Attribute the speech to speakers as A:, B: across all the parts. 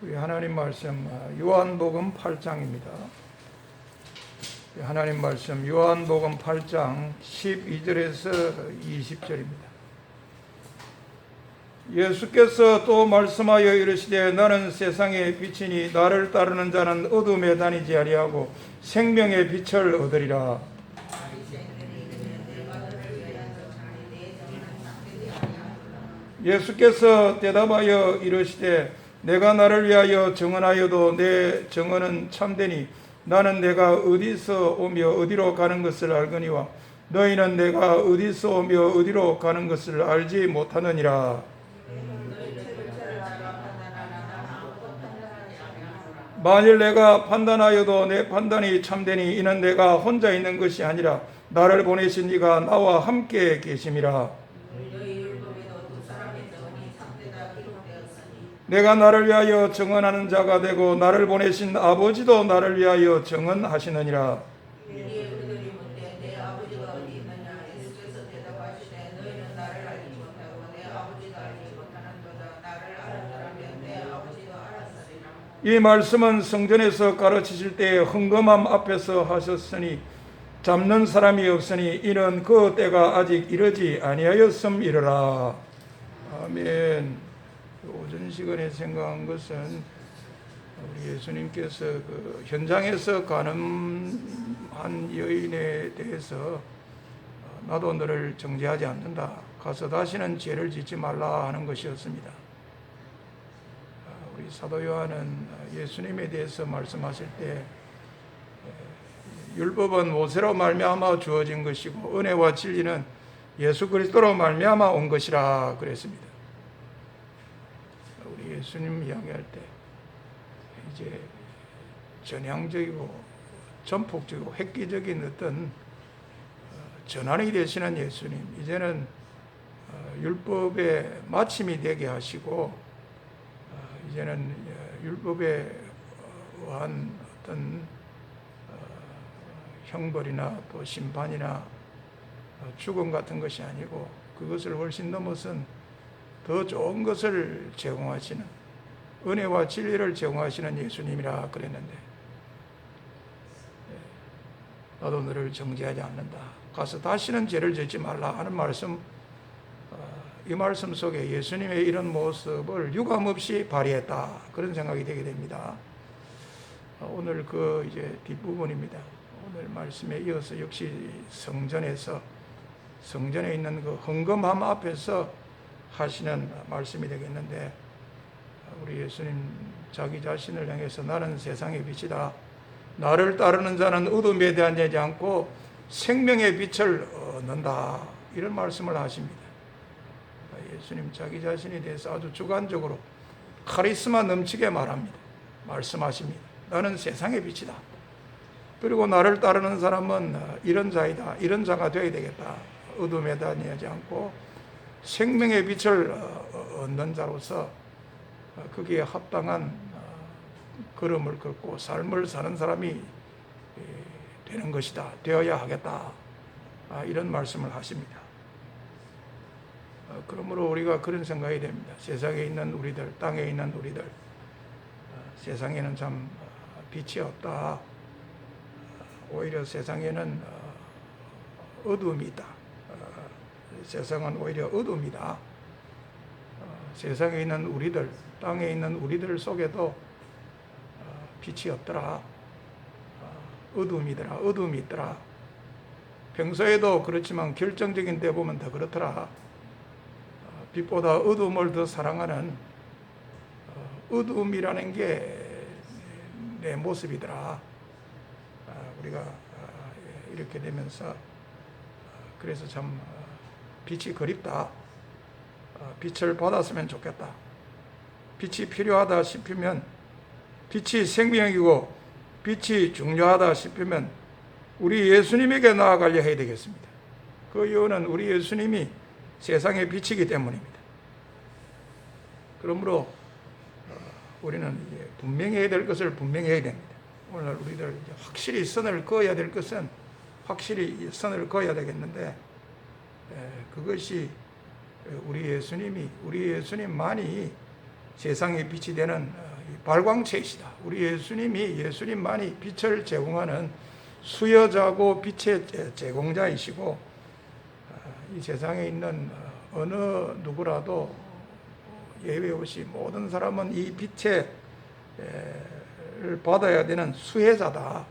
A: 우리 하나님 말씀 요한복음 8장입니다. 하나님 말씀 요한복음 8장 12절에서 20절입니다. 예수께서 또 말씀하여 이르시되 나는 세상의 빛이니 나를 따르는 자는 어둠에 다니지 아니하고 생명의 빛을 얻으리라. 예수께서 대답하여 이르시되 내가 나를 위하여 증언하여도 내 증언은 참되니 나는 내가 어디서 오며 어디로 가는 것을 알거니와 너희는 내가 어디서 오며 어디로 가는 것을 알지 못하느니라. 만일 내가 판단하여도 내 판단이 참되니 이는 내가 혼자 있는 것이 아니라 나를 보내신 이가 나와 함께 계심이라. 내가 나를 위하여 증언하는 자가 되고 나를 보내신 아버지도 나를 위하여 증언하시느니라. 이 말씀은 성전에서 가르치실 때 헌금함 앞에서 하셨으니 잡는 사람이 없으니 이는 그 때가 아직 이르지 아니하였음이러라. 아멘. 오전 시간에 생각한 것은 우리 예수님께서 그 현장에서 가늠한 여인에 대해서 나도 너를 정죄하지 않는다. 가서 다시는 죄를 짓지 말라 하는 것이었습니다. 우리 사도 요한은 예수님에 대해서 말씀하실 때 율법은 모세로 말미암아 주어진 것이고 은혜와 진리는 예수 그리스도로 말미암아 온 것이라 그랬습니다. 우리 예수님 이야기할 때 이제 전향적이고 전폭적이고 획기적인 어떤 전환이 되시는 예수님, 이제는 율법의 마침이 되게 하시고 이제는 율법에 의한 어떤 형벌이나 또 심판이나 죽음 같은 것이 아니고 그것을 훨씬 넘어선 더 좋은 것을 제공하시는 은혜와 진리를 제공하시는 예수님이라 그랬는데 나도 너를 정죄하지 않는다. 가서 다시는 죄를 짓지 말라 하는 말씀, 이 말씀 속에 예수님의 이런 모습을 유감없이 발휘했다. 그런 생각이 되게 됩니다. 오늘 그 이제 뒷부분입니다. 오늘 말씀에 이어서 역시 성전에 있는 그 헌금함 앞에서 하시는 말씀이 되겠는데 우리 예수님 자기 자신을 향해서 나는 세상의 빛이다. 나를 따르는 자는 어둠에 대하지 않고 생명의 빛을 얻는다. 이런 말씀을 하십니다. 예수님 자기 자신에 대해서 아주 주관적으로 카리스마 넘치게 말씀하십니다. 나는 세상의 빛이다. 그리고 나를 따르는 사람은 이런 자이다. 이런 자가 되어야 되겠다. 어둠에 다니지 않고 생명의 빛을 얻는 자로서 거기에 합당한 걸음을 걷고 삶을 사는 사람이 되는 것이다. 되어야 하겠다. 이런 말씀을 하십니다. 그러므로 우리가 그런 생각이 됩니다. 세상에 있는 우리들, 땅에 있는 우리들, 세상에는 참 빛이 없다. 오히려 세상에는 어둠이 있다. 세상은 오히려 어둠이다. 세상에 있는 우리들, 땅에 있는 우리들 속에도 빛이 없더라. 어둠이더라. 어둠이 있더라. 평소에도 그렇지만 결정적인 때 보면 더 그렇더라. 빛보다 어둠을 더 사랑하는 어둠이라는 게 내 모습이더라. 우리가 이렇게 되면서 그래서 참 빛이 그립다. 빛을 받았으면 좋겠다. 빛이 필요하다 싶으면, 빛이 생명이고 빛이 중요하다 싶으면 우리 예수님에게 나아가려 해야 되겠습니다. 그 이유는 우리 예수님이 세상의 빛이기 때문입니다. 그러므로 우리는 이제 분명히 해야 될 것을 분명히 해야 됩니다. 오늘 우리들 확실히 선을 그어야 될 것은 확실히 선을 그어야 되겠는데 그것이 우리 예수님만이 세상의 빛이 되는 발광체이시다. 우리 예수님만이 빛을 제공하는 수여자고 빛의 제공자이시고, 이 세상에 있는 어느 누구라도 예외 없이 모든 사람은 이 빛을 받아야 되는 수혜자다.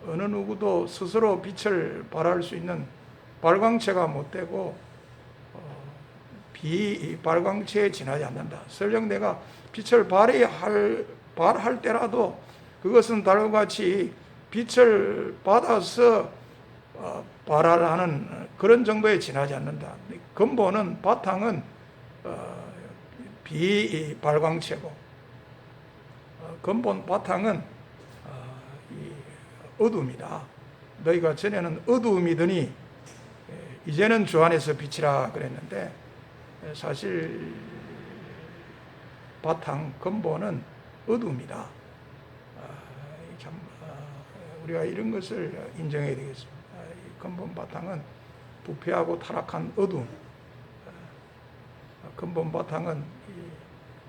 A: 어느 누구도 스스로 빛을 발할 수 있는 발광체가 못 되고 비발광체에 지나지 않는다. 설령 내가 빛을 발할 때라도 그것은 다름과 같이 빛을 받아서 발하라는 그런 정도에 지나지 않는다. 근본은 바탕은 비발광체고, 근본 바탕은 어둠이다. 너희가 전에는 어두움이더니 이제는 주 안에서 빛이라 그랬는데, 사실 바탕 근본은 어둠이다. 우리가 이런 것을 인정해야 되겠습니다. 근본 바탕은 부패하고 타락한 어둠, 근본 바탕은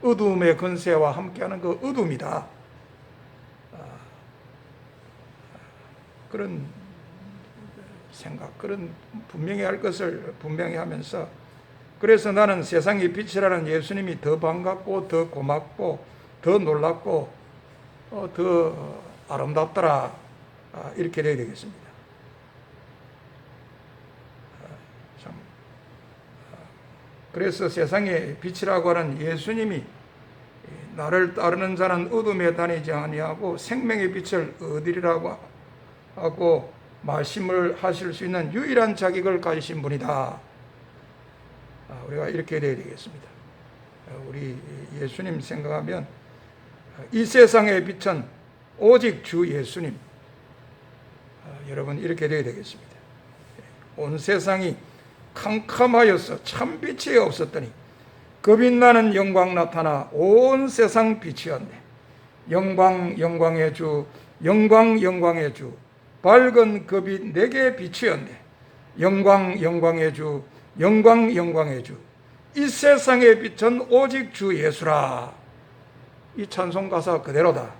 A: 어둠의 권세와 함께하는 그 어둠이다. 그런 생각, 그런 분명히 할 것을 분명히 하면서, 그래서 나는 세상의 빛이라는 예수님이 더 반갑고 더 고맙고 더 놀랍고 더 아름답더라, 이렇게 되어야 되겠습니다. 그래서 세상의 빛이라고 하는 예수님이 나를 따르는 자는 어둠에 다니지 아니하고 생명의 빛을 얻으리라고 하고 말씀을 하실 수 있는 유일한 자격을 가지신 분이다. 우리가 이렇게 돼야 되겠습니다. 우리 예수님 생각하면 이 세상의 빛은 오직 주 예수님. 여러분, 이렇게 돼야 되겠습니다. 온 세상이 캄캄하여서 참 빛이 없었더니 그 빛나는 영광 나타나 온 세상 빛이었네. 영광 영광의 주, 영광 영광의 주, 밝은 그 빛 내게 빛이었네. 영광 영광의 주, 영광 영광의 주, 이 세상의 빛은 오직 주 예수라. 이 찬송 가사 그대로다.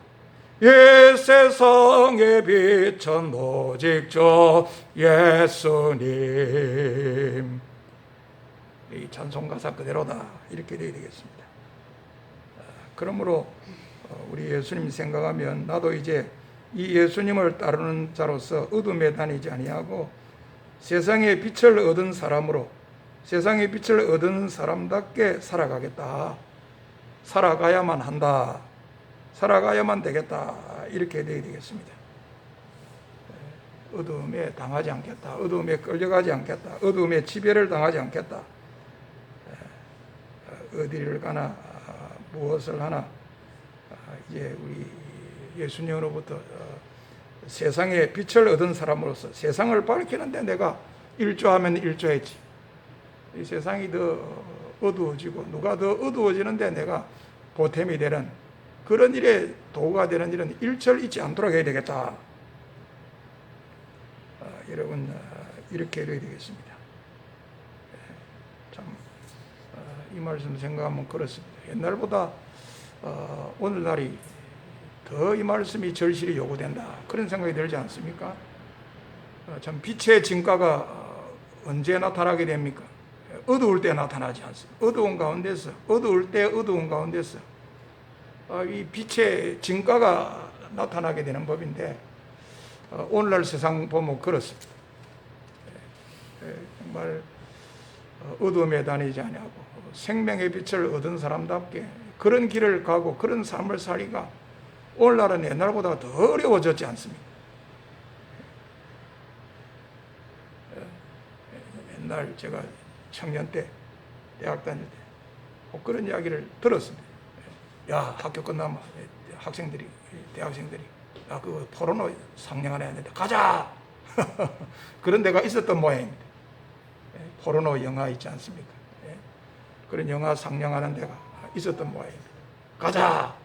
A: 이 세상의 빛은 오직 주 예수님. 이 찬송 가사 그대로다, 이렇게 되어야 되겠습니다. 그러므로 우리 예수님 생각하면 나도 이제 이 예수님을 따르는 자로서 어둠에 다니지 아니하고 세상의 빛을 얻은 사람으로, 세상의 빛을 얻은 사람답게 살아가겠다. 살아가야만 한다. 살아가야만 되겠다. 이렇게 되어야 되겠습니다. 어둠에 당하지 않겠다. 어둠에 끌려가지 않겠다. 어둠에 지배를 당하지 않겠다. 어디를 가나 무엇을 하나 이제 우리 예수님으로부터 세상에 빛을 얻은 사람으로서 세상을 밝히는데 내가 일조하면 일조했지. 이 세상이 더 어두워지고 누가 더 어두워지는데 내가 보탬이 되는 그런 일에 도구가 되는 일은 일절 잊지 않도록 해야 되겠다. 여러분, 이렇게 해야 되겠습니다. 참 이 말씀 생각하면 그렇습니다. 옛날보다 오늘날이 더 이 말씀이 절실히 요구된다, 그런 생각이 들지 않습니까? 참 빛의 진가가 언제 나타나게 됩니까? 어두울 때 나타나지 않습니다. 어두운 가운데서, 어두울 때 어두운 가운데서 이 빛의 진가가 나타나게 되는 법인데, 오늘날 세상 보면 그렇습니다. 정말 어둠에 다니지 아니하고 생명의 빛을 얻은 사람답게 그런 길을 가고 그런 삶을 살기가 오늘날은 옛날보다 더 어려워졌지 않습니까? 옛날 제가 청년 때, 대학 다닐 때 꼭 그런 이야기를 들었습니다. 야, 학교 끝나면 학생들이, 대학생들이, 야, 그거 포르노 상영하나 했는데 가자! 그런 데가 있었던 모양입니다. 포르노 영화 있지 않습니까? 그런 영화 상영하는 데가 있었던 모양입니다. 가자!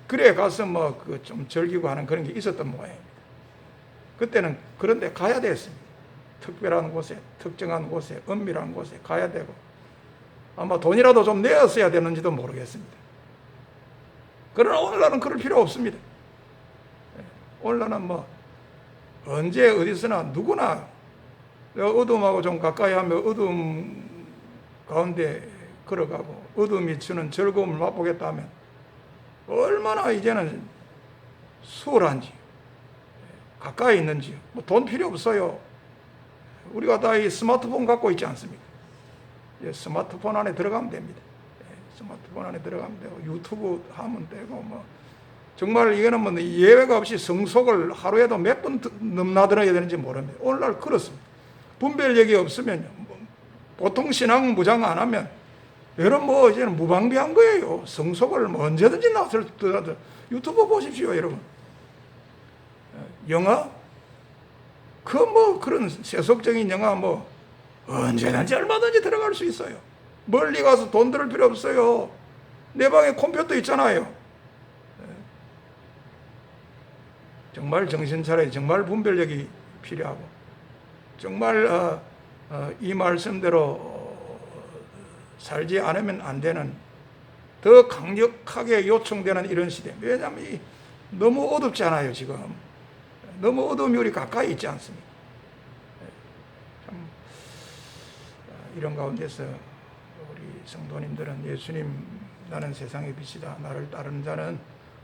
A: 그래 가서 뭐 그 좀 즐기고 하는 그런 게 있었던 모양입니다. 그때는 그런 데 가야 됐습니다. 특별한 곳에, 특정한 곳에, 은밀한 곳에 가야 되고 아마 돈이라도 좀 내었어야 되는지도 모르겠습니다. 그러나 오늘날은 그럴 필요 없습니다. 오늘날은 뭐 언제 어디서나 누구나 어둠하고 좀 가까이 하면 어둠 가운데 걸어가고 어둠이 주는 즐거움을 맛보겠다 하면 얼마나 이제는 수월한지 가까이 있는지 뭐 돈 필요 없어요. 우리가 다 이 스마트폰 갖고 있지 않습니까? 스마트폰 안에 들어가면 됩니다. 스마트폰 안에 들어가면 되고 유튜브 하면 되고 뭐 정말 이거는 뭐 예외가 없이 성속을 하루에도 몇 번 넘나들어야 되는지 모릅니다. 오늘날 그렇습니다. 분별력이 없으면요. 보통 신앙 무장 안 하면 여러분 뭐 이제는 무방비한 거예요. 성속을 뭐 언제든지 나설 유튜브 보십시오, 여러분. 영화 그 뭐 그런 세속적인 영화 뭐 언제든지 얼마든지 들어갈 수 있어요. 멀리 가서 돈 들을 필요 없어요. 내 방에 컴퓨터 있잖아요. 정말 정신 차려야 정말 분별력이 필요하고 정말 이 말씀대로 살지 않으면 안 되는 더 강력하게 요청되는 이런 시대. 왜냐하면 너무 어둡지 않아요, 지금. 너무 어둠이 우리 가까이 있지 않습니까? 참 이런 가운데서 우리 성도님들은 예수님 나는 세상의 빛이다. 나를 따르는 자는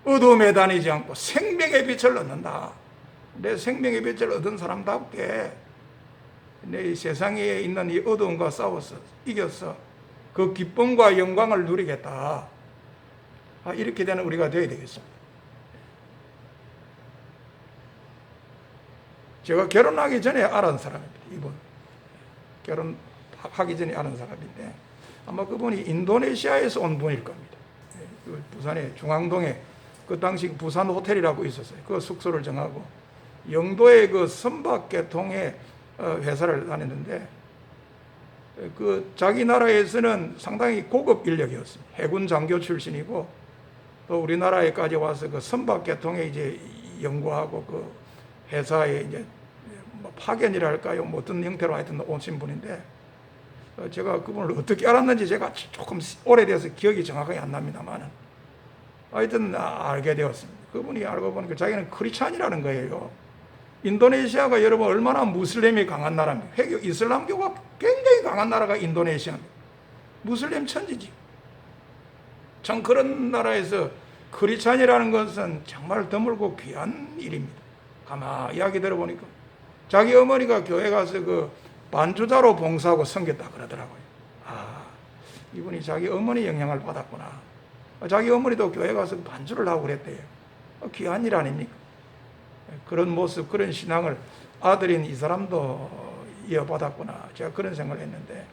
A: 어둠에 다니지 않고 생명의 빛을 얻는다. 내 생명의 빛을 얻은 사람답게 내 세상에 있는 이 어둠과 싸워서 이겨서 그 기쁨과 영광을 누리겠다. 이렇게 되는 우리가 되어야 되겠습니다. 제가 결혼하기 전에 알은 사람입니다. 이분 결혼하기 전에 아는 사람인데 아마 그분이 인도네시아에서 온 분일 겁니다. 부산의 중앙동에 그 당시 부산 호텔이라고 있었어요. 그 숙소를 정하고 영도의 그 선박계통에 회사를 다녔는데 그 자기 나라에서는 상당히 고급 인력이었습니다. 해군 장교 출신이고 또 우리나라에까지 와서 그 선박계통에 이제 연구하고 그 회사에 이제 뭐 파견이랄까요, 뭐 어떤 형태로 하여튼 오신 분인데 제가 그분을 어떻게 알았는지 제가 조금 오래돼서 기억이 정확하게 안 납니다만은 하여튼 알게 되었습니다. 그분이 알고 보니까 자기는 크리스찬이라는 거예요. 인도네시아가 여러분 얼마나 무슬림이 강한 나라입니까? 이슬람교가 굉장히 강한 나라가 인도네시아입니다. 무슬림 천지지. 참 그런 나라에서 크리스찬이라는 것은 정말 드물고 귀한 일입니다. 가만히 이야기 들어보니까 자기 어머니가 교회 가서 그 반주자로 봉사하고 섬겼다 그러더라고요. 이분이 자기 어머니 영향을 받았구나. 자기 어머니도 교회 가서 반주를 하고 그랬대요. 귀한 일 아닙니까? 그런 모습, 그런 신앙을 아들인 이 사람도 이어받았구나. 제가 그런 생각을 했는데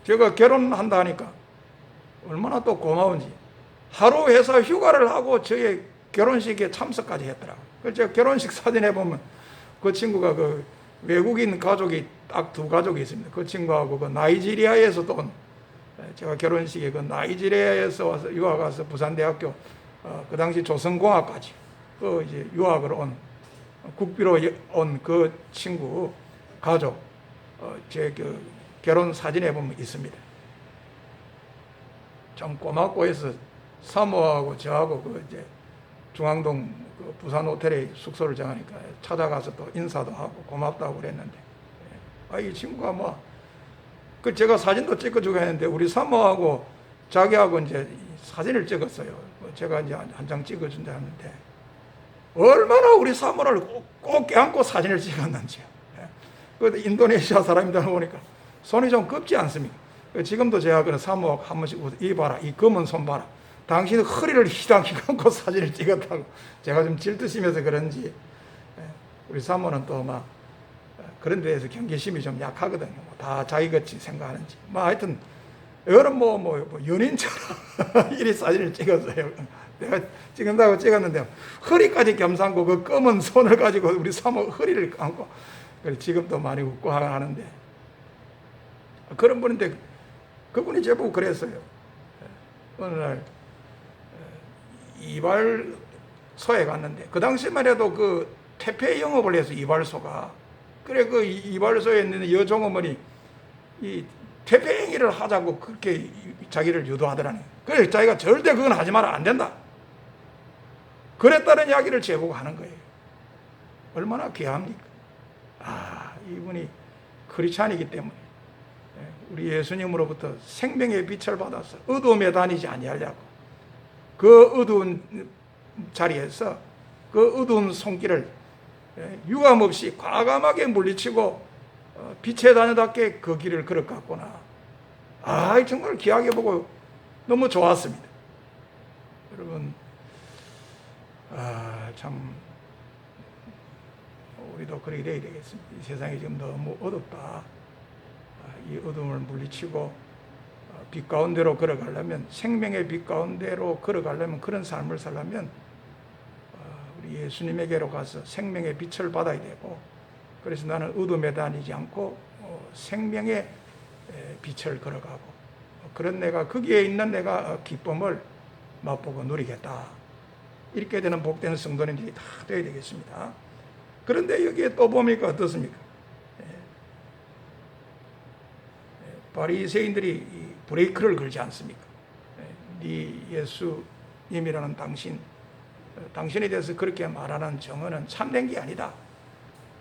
A: 제가 결혼한다 하니까 얼마나 또 고마운지 하루 회사 휴가를 하고 저의 결혼식에 참석까지 했더라고요. 그래서 제가 결혼식 사진에 보면 그 친구가 그 외국인 가족이 딱 두 가족이 있습니다. 그 친구하고 그 나이지리아에서도 온 제가 결혼식에 그 나이지리아에서 와서 유학 가서 부산대학교 그 당시 조선공학까지 그 이제 유학을 온 국비로 온 그 친구 가족 제 그 결혼 사진에 보면 있습니다. 참 고맙고 해서 사모하고 저하고 그 이제 중앙동 그 부산 호텔에 숙소를 정하니까 찾아가서 또 인사도 하고 고맙다고 그랬는데 이 친구가 뭐 그 제가 사진도 찍어주고 했는데 우리 사모하고 자기하고 이제 사진을 찍었어요. 제가 이제 한 장 찍어준다 하는데 얼마나 우리 사모를 꼭 껴안고 사진을 찍었는지요. 그 인도네시아 사람이다 보니까 손이 좀 겁지 않습니까? 지금도 제가 그 사모하고 한 번씩 이 봐라, 이 검은 손 봐라. 당신은 허리를 휘당히 감고 사진을 찍었다고 제가 좀 질투심에서 그런지 우리 사모는 또 막 그런 데에서 경계심이 좀 약하거든요. 다 자기같이 생각하는지. 하여튼 여러분 뭐 연인처럼 이리 사진을 찍었어요. 내가 찍는다고 찍었는데 허리까지 겸상고 그 검은 손을 가지고 우리 사모 허리를 감고 지금도 많이 웃고 하는데 그런 분인데 그분이 제보고 그랬어요. 어느 날 이발소에 갔는데 그 당시만 해도 그 퇴폐 영업을 해서 이발소가 그래 그 이발소에 있는 여종어머니 이 퇴폐행위를 하자고 그렇게 자기를 유도하더라니. 그래서 자기가 절대 그건 하지 마라, 안 된다. 그랬다는 이야기를 제보고 하는 거예요. 얼마나 귀합니까? 이분이 크리스찬이기 때문에 우리 예수님으로부터 생명의 빛을 받아서 어두움에 다니지 아니하려고 그 어두운 자리에서 그 어두운 손길을 유감없이 과감하게 물리치고 빛의 자녀답게 그 길을 걸어갔구나. 정말 귀하게 보고 너무 좋았습니다. 여러분, 참 우리도 그렇게 돼야 되겠습니다. 이 세상이 지금 너무 어둡다. 이 어둠을 물리치고 빛 가운데로 걸어가려면, 생명의 빛 가운데로 걸어가려면, 그런 삶을 살려면 우리 예수님에게로 가서 생명의 빛을 받아야 되고, 그래서 나는 어둠에 다니지 않고 생명의 빛을 걸어가고, 그런 내가, 거기에 있는 내가 기쁨을 맛보고 누리겠다. 이렇게 되는 복된 성도님들이 다 되어야 되겠습니다. 그런데 여기에 또 보니까 어떻습니까? 바리새인들이 브레이크를 걸지 않습니까? 네 예수님이라는 당신에 대해서 그렇게 말하는 증언은 참된 게 아니다.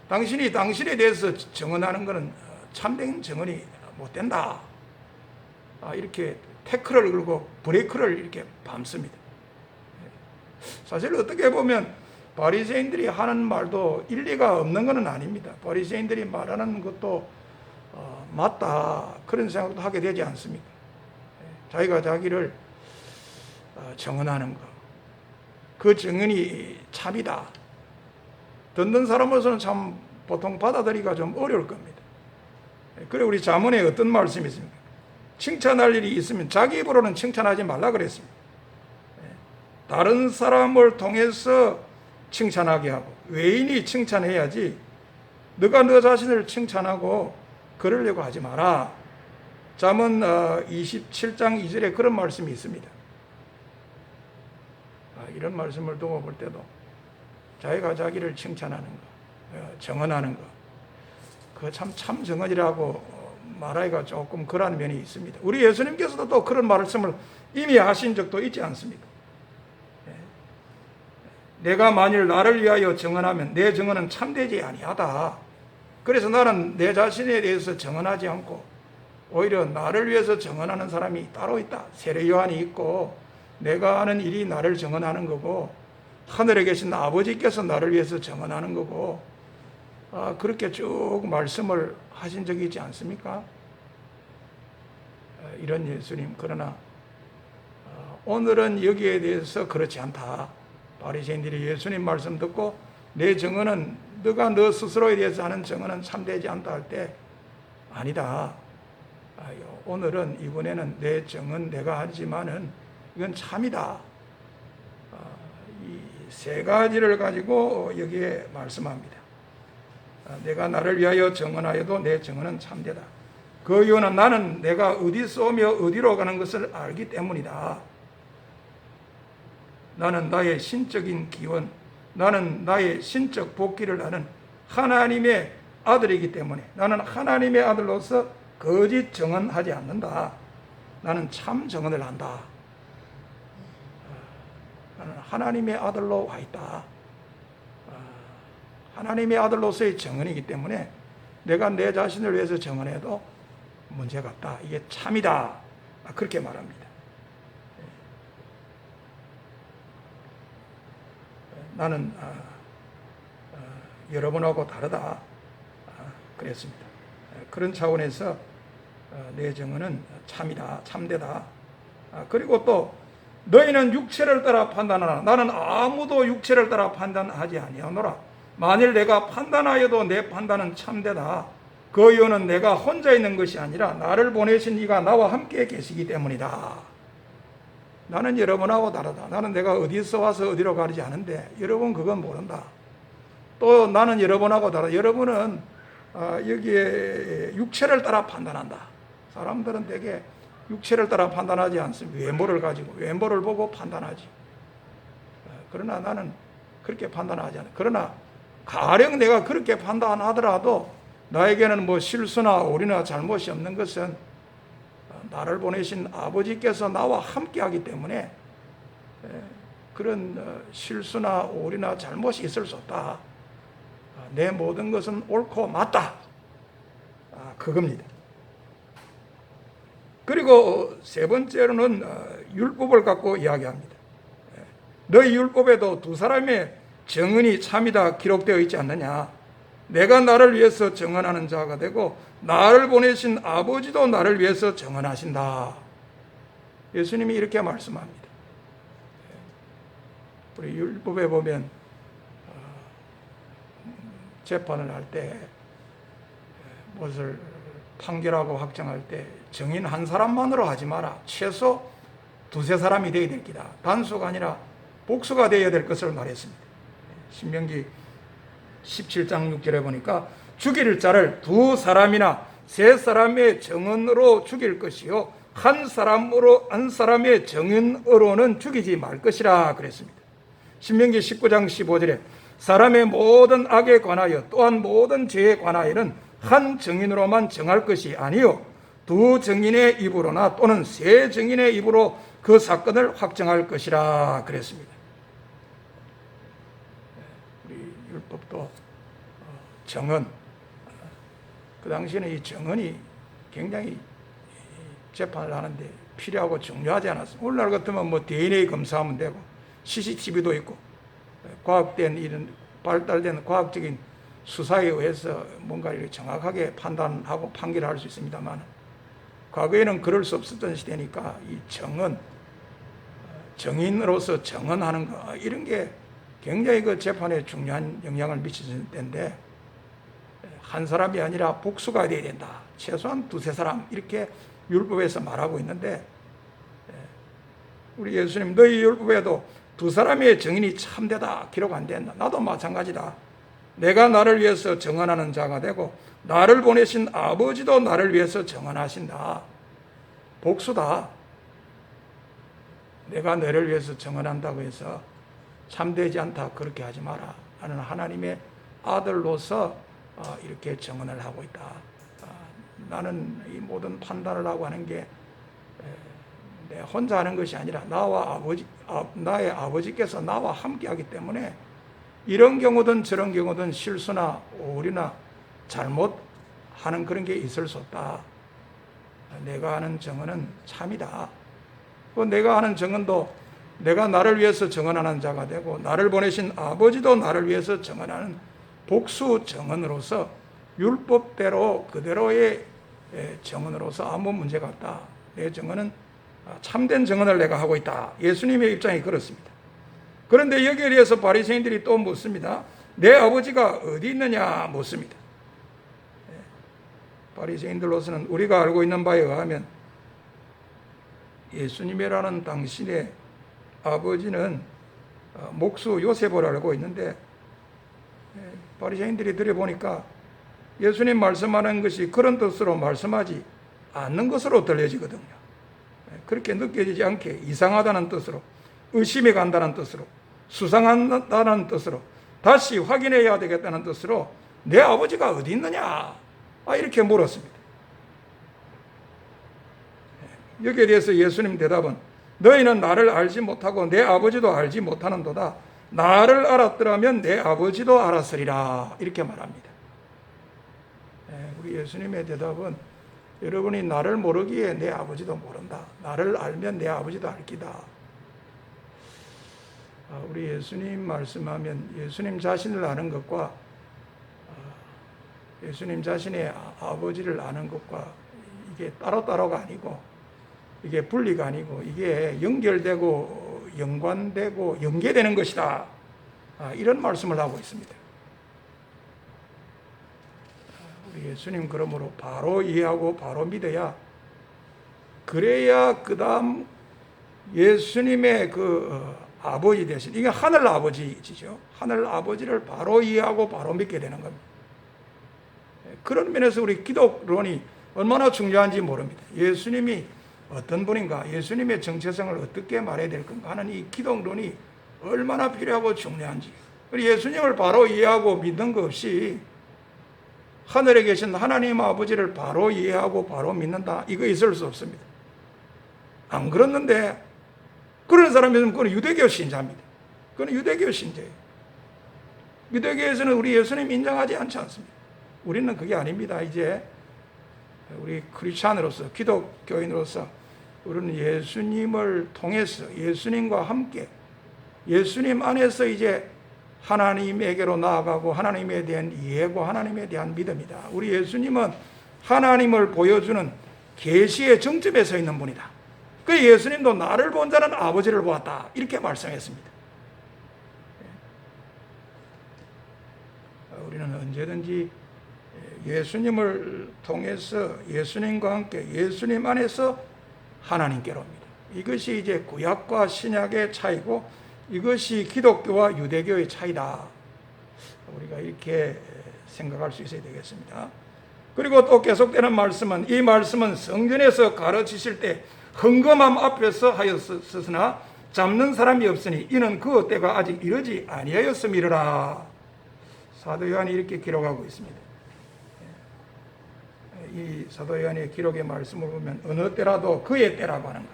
A: 당신이 당신에 대해서 증언하는 것은 참된 증언이 못 된다. 이렇게 태클을 걸고 브레이크를 이렇게 밟습니다. 사실 어떻게 보면 바리새인들이 하는 말도 일리가 없는 것은 아닙니다. 바리새인들이 말하는 것도 맞다, 그런 생각도 하게 되지 않습니까? 자기가 자기를 증언하는 것, 그 증언이 참이다. 듣는 사람으로서는 참 보통 받아들이기가 좀 어려울 겁니다. 그래, 우리 잠언에 어떤 말씀이 있습니까? 칭찬할 일이 있으면 자기 입으로는 칭찬하지 말라 그랬습니다. 다른 사람을 통해서 칭찬하게 하고, 외인이 칭찬해야지 너가 너 자신을 칭찬하고 그러려고 하지 마라. 잠언 27장 2절에 그런 말씀이 있습니다. 이런 말씀을 두고 볼 때도 자기가 자기를 칭찬하는 거, 정언하는 거, 그거 참 정언이라고 말하기가 조금 그런 면이 있습니다. 우리 예수님께서도 또 그런 말씀을 이미 하신 적도 있지 않습니까? 내가 만일 나를 위하여 증언하면 내 증언은 참되지 아니하다. 그래서 나는 내 자신에 대해서 증언하지 않고 오히려 나를 위해서 증언하는 사람이 따로 있다. 세례 요한이 있고, 내가 하는 일이 나를 증언하는 거고, 하늘에 계신 아버지께서 나를 위해서 증언하는 거고, 그렇게 쭉 말씀을 하신 적이 있지 않습니까? 이런 예수님. 그러나 오늘은 여기에 대해서 그렇지 않다. 바리새인들이 예수님 말씀 듣고 내 증언은, 너가 너 스스로에 대해서 하는 증언은 참되지 않다 할 때, 아니다. 오늘은 이번에는 내 증언 내가 하지만은 이건 참이다. 이 세 가지를 가지고 여기에 말씀합니다. 내가 나를 위하여 증언하여도 내 증언은 참되다. 그 이유는 나는 내가 어디서 오며 어디로 가는 것을 알기 때문이다. 나는 나의 신적인 기원, 나는 나의 신적 복귀를 아는 하나님의 아들이기 때문에 나는 하나님의 아들로서 거짓 증언하지 않는다. 나는 참 증언을 한다. 나는 하나님의 아들로 와 있다. 하나님의 아들로서의 증언이기 때문에 내가 내 자신을 위해서 증언해도 문제가 없다. 이게 참이다. 그렇게 말합니다. 나는 여러분하고 다르다. 그랬습니다. 그런 차원에서 내 증언은 참이다, 참되다. 그리고 또 너희는 육체를 따라 판단하나 나는 아무도 육체를 따라 판단하지 아니하노라. 만일 내가 판단하여도 내 판단은 참되다. 그 이유는 내가 혼자 있는 것이 아니라 나를 보내신 이가 나와 함께 계시기 때문이다. 나는 여러분하고 다르다. 나는 내가 어디서 와서 어디로 가지 않은데 여러분 그건 모른다. 또 나는 여러분하고 다르다. 여러분은 여기에 육체를 따라 판단한다. 사람들은 되게 육체를 따라 판단하지 않습니다. 외모를 가지고 외모를 보고 판단하지. 그러나 나는 그렇게 판단하지 않아. 그러나 가령 내가 그렇게 판단하더라도 나에게는 뭐 실수나 오류나 잘못이 없는 것은 나를 보내신 아버지께서 나와 함께하기 때문에 그런 실수나 오류나 잘못이 있을 수 없다. 내 모든 것은 옳고 맞다. 그겁니다. 그리고 세 번째로는 율법을 갖고 이야기합니다. 너희 율법에도 두 사람의 정언이 참이다 기록되어 있지 않느냐. 내가 나를 위해서 정언하는 자가 되고 나를 보내신 아버지도 나를 위해서 정언하신다. 예수님이 이렇게 말씀합니다. 우리 율법에 보면 재판을 할 때 무엇을 판결하고 확정할 때 정인 한 사람만으로 하지 마라. 최소 두세 사람이 되어야 될 기다. 단수가 아니라 복수가 되어야 될 것을 말했습니다. 신명기 17장 6절에 보니까 죽일 자를 두 사람이나 세 사람의 정언으로 죽일 것이요 한 사람의 정언으로는 죽이지 말 것이라 그랬습니다. 신명기 19장 15절에 사람의 모든 악에 관하여 또한 모든 죄에 관하여는 한 증인으로만 정할 것이 아니요 두 증인의 입으로나 또는 세 증인의 입으로 그 사건을 확정할 것이라 그랬습니다. 우리 율법도 정언, 그 당시에는 이 정언이 굉장히 재판을 하는데 필요하고 중요하지 않았습니다. 오늘날 같으면 뭐 DNA 검사하면 되고 CCTV도 있고 과학된 이런 발달된 과학적인 수사에 의해서 뭔가 이렇게 정확하게 판단하고 판결할 수 있습니다만 과거에는 그럴 수 없었던 시대니까 이 정언, 정인으로서 정언하는 거 이런 게 굉장히 그 재판에 중요한 영향을 미치는 때인데 한 사람이 아니라 복수가 되어야 된다. 최소한 두세 사람 이렇게 율법에서 말하고 있는데 우리 예수님 너희 율법에도 두 사람의 정인이 참되다 기록 안 된다. 나도 마찬가지다. 내가 나를 위해서 정언하는 자가 되고 나를 보내신 아버지도 나를 위해서 정언하신다. 복수다. 내가 너를 위해서 정언한다고 해서 참되지 않다 그렇게 하지 마라. 나는 하나님의 아들로서 이렇게 정언을 하고 있다. 나는 이 모든 판단을 하고 하는 게 내 혼자 하는 것이 아니라 나의 아버지께서 나와 함께 하기 때문에 이런 경우든 저런 경우든 실수나 오류나 잘못하는 그런 게 있을 수 없다. 내가 하는 정언은 참이다. 내가 하는 정언도 내가 나를 위해서 정언하는 자가 되고 나를 보내신 아버지도 나를 위해서 정언하는 복수 정언으로서 율법대로 그대로의 정언으로서 아무 문제가 없다. 내 정언은 참된 정언을 내가 하고 있다. 예수님의 입장이 그렇습니다. 그런데 여기에 대해서 바리새인들이 또 묻습니다. 내 아버지가 어디 있느냐 묻습니다. 바리새인들로서는 우리가 알고 있는 바에 의하면 예수님이라는 당신의 아버지는 목수 요셉을 알고 있는데 바리새인들이 들여보니까 예수님 말씀하는 것이 그런 뜻으로 말씀하지 않는 것으로 들려지거든요. 그렇게 느껴지지 않게 이상하다는 뜻으로 의심이 간다는 뜻으로 수상하다는 뜻으로 다시 확인해야 되겠다는 뜻으로 내 아버지가 어디 있느냐 이렇게 물었습니다. 여기에 대해서 예수님 대답은 너희는 나를 알지 못하고 내 아버지도 알지 못하는도다. 나를 알았더라면 내 아버지도 알았으리라 이렇게 말합니다. 우리 예수님의 대답은 여러분이 나를 모르기에 내 아버지도 모른다. 나를 알면 내 아버지도 알기다. 우리 예수님 말씀하면 예수님 자신을 아는 것과 예수님 자신의 아버지를 아는 것과 이게 따로따로가 아니고 이게 분리가 아니고 이게 연결되고 연관되고 연계되는 것이다. 이런 말씀을 하고 있습니다. 우리 예수님 그러므로 바로 이해하고 바로 믿어야 그래야 그 다음 예수님의 그 아버지 대신 이게 하늘 아버지죠. 하늘 아버지를 바로 이해하고 바로 믿게 되는 겁니다. 그런 면에서 우리 기독론이 얼마나 중요한지 모릅니다. 예수님이 어떤 분인가, 예수님의 정체성을 어떻게 말해야 될 건가 하는 이 기독론이 얼마나 필요하고 중요한지. 예수님을 바로 이해하고 믿는 것 없이 하늘에 계신 하나님 아버지를 바로 이해하고 바로 믿는다. 이거 있을 수 없습니다. 안 그렇는데 그런 사람이면 그건 유대교 신자입니다. 그건 유대교 신자예요. 유대교에서는 우리 예수님 인정하지 않지 않습니다. 우리는 그게 아닙니다. 이제 우리 크리스찬으로서, 기독교인으로서 우리는 예수님을 통해서 예수님과 함께 예수님 안에서 이제 하나님에게로 나아가고 하나님에 대한 이해고 하나님에 대한 믿음이다. 우리 예수님은 하나님을 보여주는 계시의 정점에 서 있는 분이다. 그 예수님도 나를 본 자는 아버지를 보았다. 이렇게 말씀했습니다. 우리는 언제든지 예수님을 통해서 예수님과 함께 예수님 안에서 하나님께로 옵니다. 이것이 이제 구약과 신약의 차이고 이것이 기독교와 유대교의 차이다. 우리가 이렇게 생각할 수 있어야 되겠습니다. 그리고 또 계속되는 말씀은 이 말씀은 성전에서 가르치실 때 헌금함 앞에서 하였으나 잡는 사람이 없으니 이는 그 때가 아직 이르지 아니하였음이라. 사도 요한이 이렇게 기록하고 있습니다. 이 사도 요한의 기록의 말씀을 보면 어느 때라도 그의 때라고 하는 것,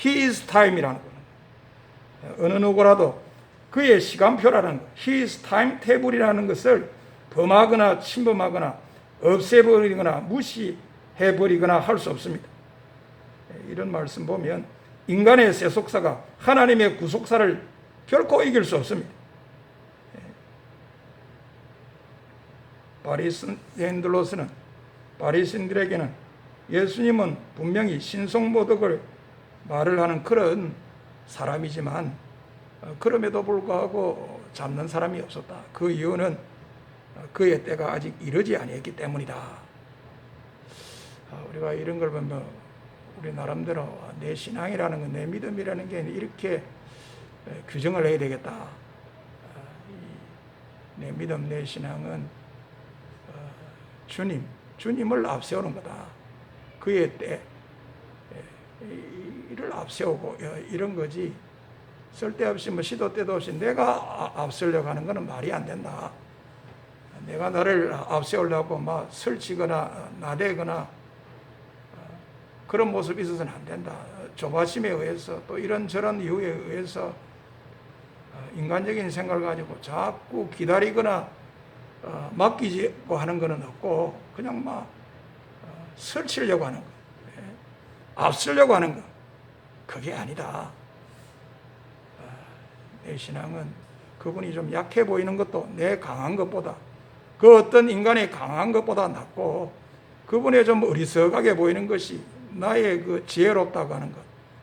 A: His time이라는 것, 어느 누구라도 그의 시간표라는 것, His timetable이라는 것을 범하거나 침범하거나 없애버리거나 무시해버리거나 할 수 없습니다. 이런 말씀 보면 인간의 세속사가 하나님의 구속사를 결코 이길 수 없습니다. 바리새인들에게는 예수님은 분명히 신성모독을 말을 하는 그런 사람이지만 그럼에도 불구하고 잡는 사람이 없었다. 그 이유는 그의 때가 아직 이르지 아니했기 때문이다. 우리가 이런 걸 보면 우리 나름대로 내 신앙이라는 것, 내 믿음이라는 게 이렇게 규정을 해야 되겠다. 내 믿음, 내 신앙은 주님을 앞세우는 거다. 그의 때를 앞세우고 이런 거지. 쓸데없이 시도 때도 없이 내가 앞서려고 하는 것은 말이 안 된다. 내가 나를 앞세우려고 막 설치거나 나대거나 그런 모습이 있어서는 안 된다. 조바심에 의해서 또 이런저런 이유에 의해서 인간적인 생각을 가지고 자꾸 기다리거나 맡기고 하는 것은 없고 그냥 막 설치려고 하는 것, 앞서려고 하는 것, 그게 아니다. 내 신앙은 그분이 좀 약해 보이는 것도 내 강한 것보다 그 어떤 인간의 강한 것보다 낫고 그분의 좀 어리석하게 보이는 것이 나의 그 지혜롭다고 하는 것,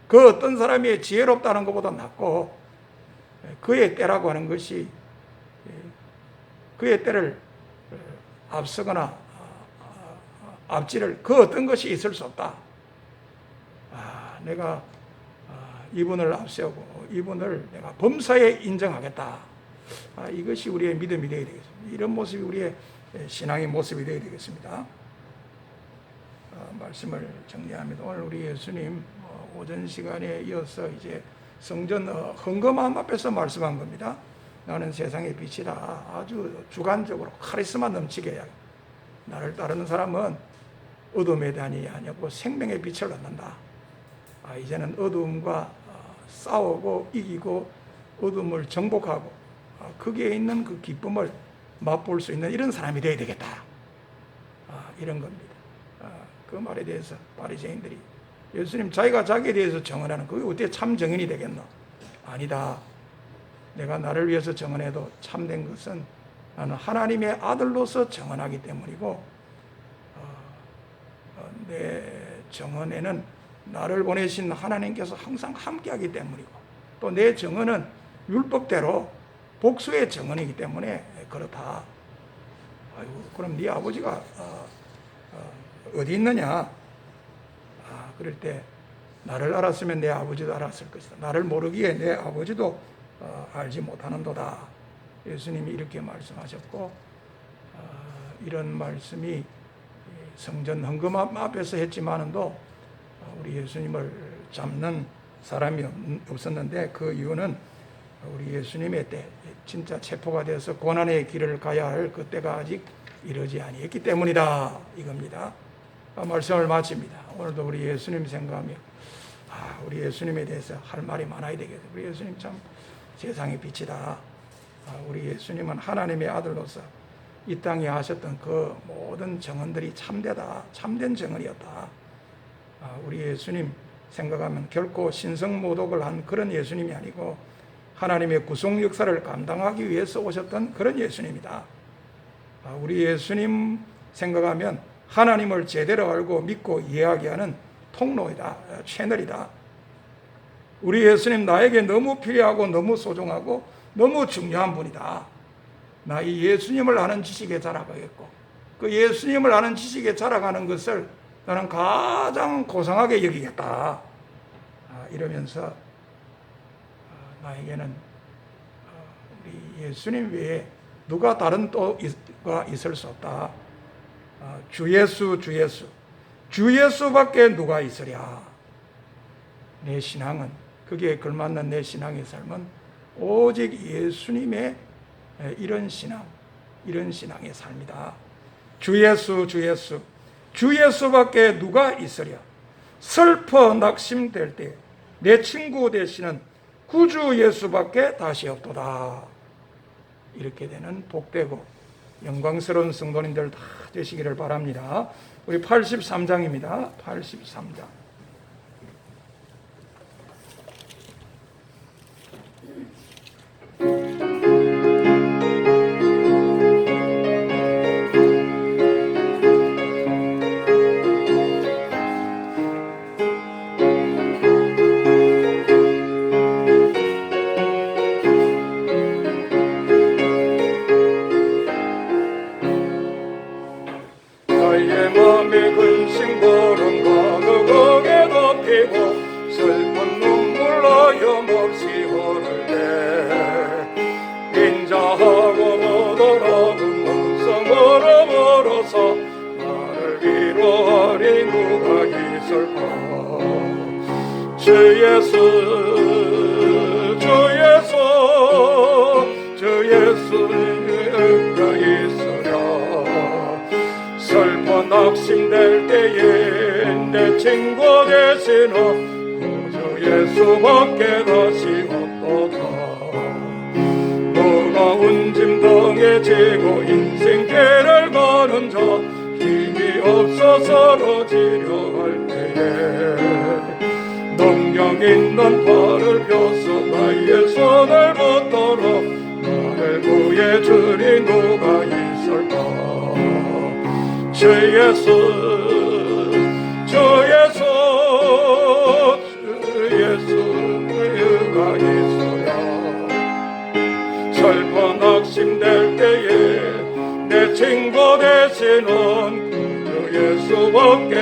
A: 그 어떤 사람이 지혜롭다는 것보다 낫고 그의 때라고 하는 것이 그의 때를 앞서거나 앞지를 그 어떤 것이 있을 수 없다. 내가 이분을 앞세우고 이분을 내가 범사에 인정하겠다. 이것이 우리의 믿음이 되어야 되겠습니다. 이런 모습이 우리의 신앙의 모습이 되어야 되겠습니다. 말씀을 정리합니다. 오늘 우리 예수님 오전 시간에 이어서 이제 성전 헌금함 앞에서 말씀한 겁니다. 나는 세상의 빛이다. 아주 주관적으로 카리스마 넘치게 해야. 나를 따르는 사람은 어둠에 대한이 아니고 생명의 빛을 얻는다. 이제는 어둠과 싸우고 이기고 어둠을 정복하고 거기에 있는 그 기쁨을 맛볼 수 있는 이런 사람이 되어야 되겠다. 이런 겁니다. 그 말에 대해서 바리새인들이 예수님 자기가 자기에 대해서 정언하는 그게 어떻게 참 정언이 되겠노? 아니다. 내가 나를 위해서 정언해도 참된 것은 나는 하나님의 아들로서 정언하기 때문이고 내 정언에는 나를 보내신 하나님께서 항상 함께하기 때문이고 또 내 정언은 율법대로 복수의 정언이기 때문에 그렇다. 아이고, 그럼 네 아버지가 어디 있느냐? 그럴 때 나를 알았으면 내 아버지도 알았을 것이다. 나를 모르기에 내 아버지도 알지 못하는도다. 예수님이 이렇게 말씀하셨고 이런 말씀이 성전 헌금함 앞에서 했지만도 우리 예수님을 잡는 사람이 없었는데 그 이유는 우리 예수님의 때 진짜 체포가 돼서 고난의 길을 가야 할 그때가 아직 이르지 아니했기 때문이다. 이겁니다. 말씀을 마칩니다. 오늘도 우리 예수님 생각하며 우리 예수님에 대해서 할 말이 많아야 되겠어요. 우리 예수님 참 세상의 빛이다. 우리 예수님은 하나님의 아들로서 이 땅에 하셨던 그 모든 정언들이 참되다. 참된 정언이었다. 우리 예수님 생각하면 결코 신성모독을 한 그런 예수님이 아니고 하나님의 구속 역사를 감당하기 위해서 오셨던 그런 예수님이다. 우리 예수님 생각하면 하나님을 제대로 알고 믿고 이해하게 하는 통로이다. 채널이다. 우리 예수님 나에게 너무 필요하고 너무 소중하고 너무 중요한 분이다. 나 이 예수님을 아는 지식에 자라가겠고 그 예수님을 아는 지식에 자라가는 것을 나는 가장 고상하게 여기겠다. 이러면서 나에게는 우리 예수님 외에 누가 다른 또가 있을 수 없다. 주 예수, 주 예수. 주 예수밖에 누가 있으랴. 내 신앙은, 거기에 걸맞는 내 신앙의 삶은 오직 예수님의 이런 신앙, 이런 신앙의 삶이다. 주 예수, 주 예수. 주 예수밖에 누가 있으랴. 슬퍼 낙심될 때 내 친구 되시는 구주 예수밖에 다시 없도다. 이렇게 되는 복되고 영광스러운 성도님들 다 되시기를 바랍니다. 우리 83장입니다. 83장.
B: 주 예수, 주 예수, 주 예수가 있으랴. 슬퍼 낙심될 때에 내 친구 되시는 구주 예수밖에 다시 없도다. 무거운 짐덩에 지고 인생길을 가는 자 힘이 없어 쓰러지려 할 때에 동경 있는 팔을 펴서 나의 손을 붙들어 나를 구해주리 누가 있을까. 주 예수, 주 예수, 주 예수가 있어야 슬퍼 낙심될 때에 내 친구 되시는 구주 예수밖에